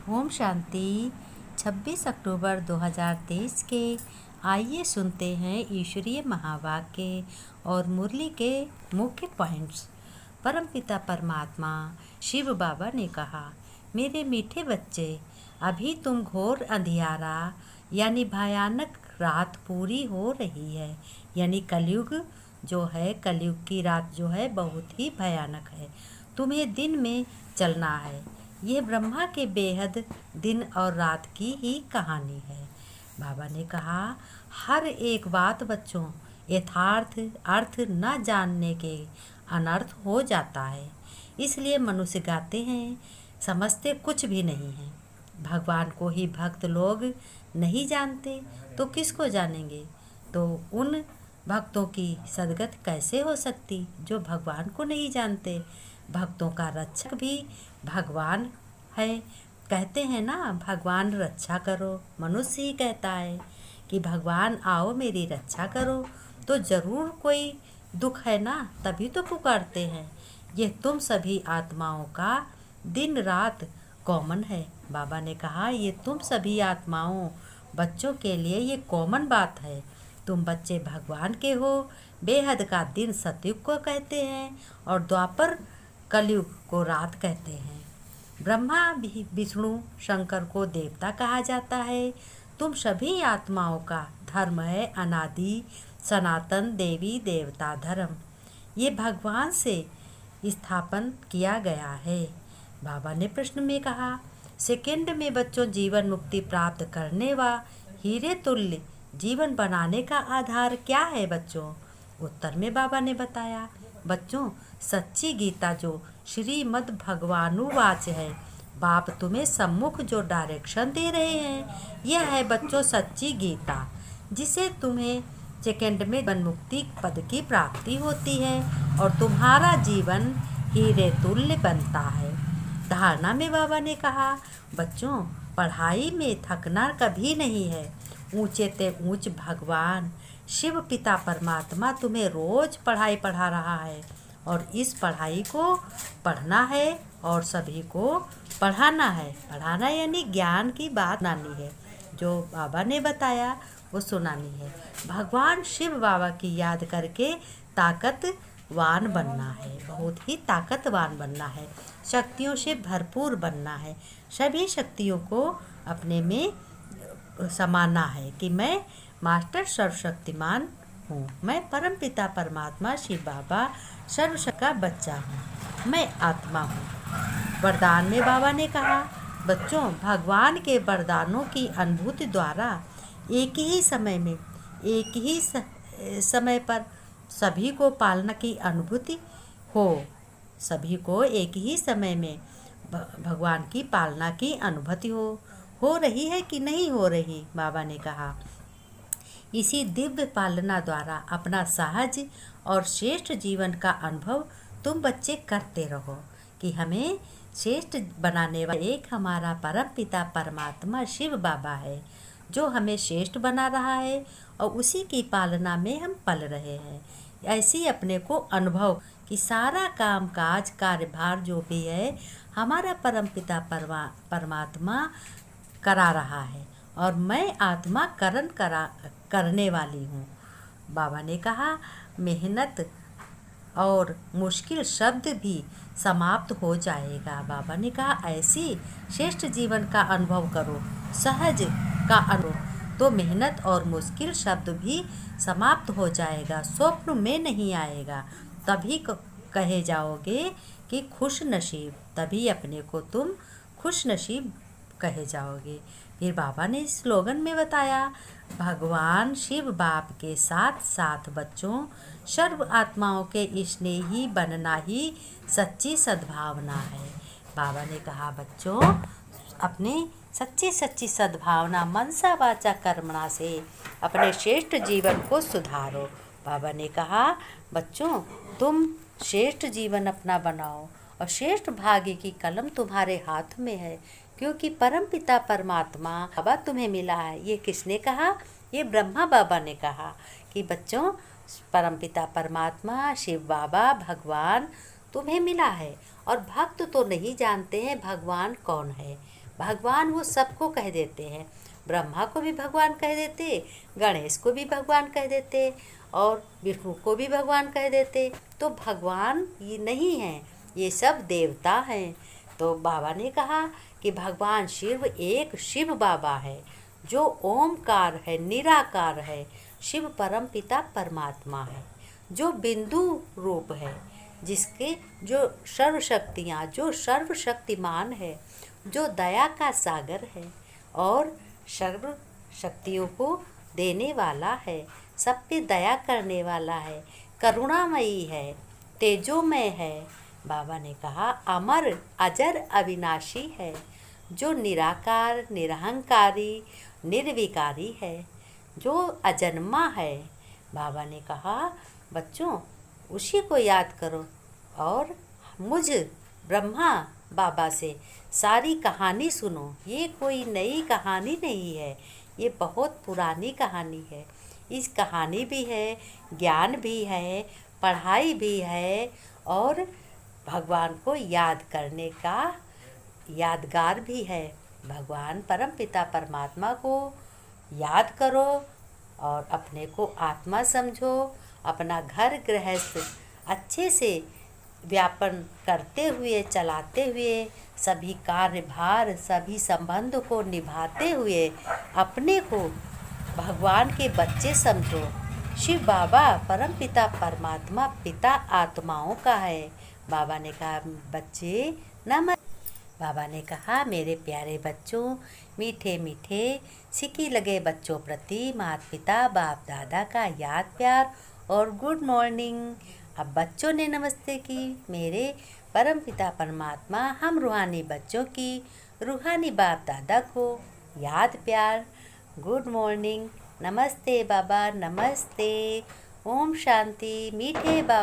ओम शांति। 26 अक्टूबर 2023 के आइए सुनते हैं ईश्वरीय महावाक्य और मुरली के मुख्य पॉइंट्स। परमपिता परमात्मा शिव बाबा ने कहा, मेरे मीठे बच्चे, अभी तुम घोर अंधियारा यानी भयानक रात पूरी हो रही है। यानी कलयुग जो है, कलयुग की रात जो है बहुत ही भयानक है। तुम्हें दिन में चलना है। ये ब्रह्मा के बेहद दिन और रात की ही कहानी है। बाबा ने कहा, हर एक बात बच्चों, यथार्थ अर्थ न जानने के अनर्थ हो जाता है। इसलिए मनुष्य गाते हैं, समझते कुछ भी नहीं है। भगवान को ही भक्त लोग नहीं जानते तो किसको जानेंगे। तो उन भक्तों की सदगत कैसे हो सकती जो भगवान को नहीं जानते। भक्तों का रक्षक भी भगवान है। कहते हैं ना, भगवान रक्षा करो। मनुष्य ही कहता है कि भगवान आओ मेरी रक्षा करो, तो ज़रूर कोई दुख है ना, तभी तो पुकारते हैं। यह तुम सभी आत्माओं का दिन रात कॉमन है। बाबा ने कहा, ये तुम सभी आत्माओं बच्चों के लिए ये कॉमन बात है। तुम बच्चे भगवान के हो। बेहद का दिन सतयुग को कहते हैं और द्वापर कलयुग को रात कहते हैं। ब्रह्मा विष्णु शंकर को देवता कहा जाता है। तुम सभी आत्माओं का धर्म है अनादि सनातन देवी देवता धर्म। ये भगवान से स्थापन किया गया है। बाबा ने प्रश्न में कहा, सेकंड में बच्चों जीवन मुक्ति प्राप्त करने व हीरे तुल्य जीवन बनाने का आधार क्या है बच्चों। उत्तर में बाबा ने बताया, बच्चों सच्ची गीता जो श्रीमद् भगवानुवाच है, बाप तुम्हें सम्मुख जो डायरेक्शन दे रहे हैं, यह है बच्चों सच्ची गीता, जिसे तुम्हें सेकंड में जीवन मुक्ति पद की प्राप्ति होती है और तुम्हारा जीवन हीरे तुल्य बनता है। धारणा में बाबा ने कहा, बच्चों पढ़ाई में थकना कभी नहीं है। ऊंचे ते ऊंच भगवान शिव पिता परमात्मा तुम्हें रोज पढ़ाई पढ़ा रहा है और इस पढ़ाई को पढ़ना है और सभी को पढ़ाना है। पढ़ाना यानी ज्ञान की बात सुनानी है। जो बाबा ने बताया वो सुनानी है। भगवान शिव बाबा की याद करके ताकतवान बनना है, बहुत ही ताकतवान बनना है। शक्तियों से भरपूर बनना है। सभी शक्तियों को अपने में समाना है कि मैं मास्टर सर्वशक्तिमान हूँ। मैं परमपिता परमात्मा शिव बाबा सर्वशक्ति का बच्चा हूँ। मैं आत्मा हूँ। वरदान में बाबा ने कहा, बच्चों भगवान के वरदानों की अनुभूति द्वारा एक ही समय में एक ही समय पर सभी को पालना की अनुभूति हो। सभी को एक ही समय में भगवान की पालना की अनुभूति हो रही है कि नहीं हो रही। बाबा ने कहा, इसी दिव्य पालना द्वारा अपना सहज और श्रेष्ठ जीवन का अनुभव तुम बच्चे करते रहो कि हमें श्रेष्ठ बनाने वाला एक हमारा परम पिता परमात्मा शिव बाबा है, जो हमें श्रेष्ठ बना रहा है और उसी की पालना में हम पल रहे हैं। ऐसी अपने को अनुभव कि सारा काम काज कार्यभार जो भी है हमारा परम पिता परमात्मा करा रहा है और मैं आत्मा करने वाली हूँ। बाबा ने कहा, मेहनत और मुश्किल शब्द भी समाप्त हो जाएगा। बाबा ने कहा, ऐसी श्रेष्ठ जीवन का अनुभव करो, सहज का अनुभव, तो मेहनत और मुश्किल शब्द भी समाप्त हो जाएगा, स्वप्न में नहीं आएगा। तभी कहे जाओगे कि खुश नसीब, तभी अपने को तुम खुश नसीब कहे जाओगे। फिर बाबा ने स्लोगन में बताया, भगवान शिव बाप के साथ साथ बच्चों सर्व आत्माओं के स्नेही बनना ही सच्ची सद्भावना है। बाबा ने कहा, बच्चों अपनी सच्ची सद्भावना मनसा वाचा कर्मणा से अपने श्रेष्ठ जीवन को सुधारो। बाबा ने कहा, बच्चों तुम श्रेष्ठ जीवन अपना बनाओ और श्रेष्ठ भाग्य की कलम तुम्हारे हाथ में है, क्योंकि परमपिता परमात्मा बाबा तुम्हें मिला है। ये किसने कहा? ये ब्रह्मा बाबा ने कहा कि बच्चों परमपिता परमात्मा शिव बाबा भगवान तुम्हें मिला है और भक्त तो नहीं जानते हैं भगवान कौन है। भगवान वो सबको कह देते हैं, ब्रह्मा को भी भगवान कह देते, गणेश को भी भगवान कह देते और विष्णु को भी भगवान कह देते। तो भगवान ये नहीं हैं, ये सब देवता हैं। तो बाबा ने कहा कि भगवान शिव एक शिव बाबा है जो ओमकार है, निराकार है। शिव परम पिता परमात्मा है जो बिंदु रूप है, जिसके जो सर्वशक्तियाँ, जो सर्वशक्तिमान है, जो दया का सागर है और सर्व शक्तियों को देने वाला है, सब पे दया करने वाला है, करुणामयी है, तेजोमय है। बाबा ने कहा अमर अजर अविनाशी है, जो निराकार, निरहंकारी, निर्विकारी है, जो अजन्मा है। बाबा ने कहा बच्चों उसी को याद करो और मुझ ब्रह्मा बाबा से सारी कहानी सुनो। ये कोई नई कहानी नहीं है, ये बहुत पुरानी कहानी है। इस कहानी भी है, ज्ञान भी है, पढ़ाई भी है और भगवान को याद करने का यादगार भी है। भगवान परमपिता परमात्मा को याद करो और अपने को आत्मा समझो, अपना घर गृहस्थ अच्छे से व्यापन करते हुए, चलाते हुए, सभी कार्यभार, सभी संबंध को निभाते हुए अपने को भगवान के बच्चे समझो। शिव बाबा परमपिता परमात्मा पिता आत्माओं का है। बाबा ने कहा बच्चे बाबा ने कहा मेरे प्यारे बच्चों, मीठे मीठे सिकी लगे बच्चों प्रति माता पिता बाप दादा का याद प्यार और गुड मॉर्निंग। अब बच्चों ने नमस्ते की। मेरे परमपिता परमात्मा हम रूहानी बच्चों की रूहानी बाप दादा को याद प्यार, गुड मॉर्निंग, नमस्ते बाबा, नमस्ते, ओम शांति। मीठे बाबा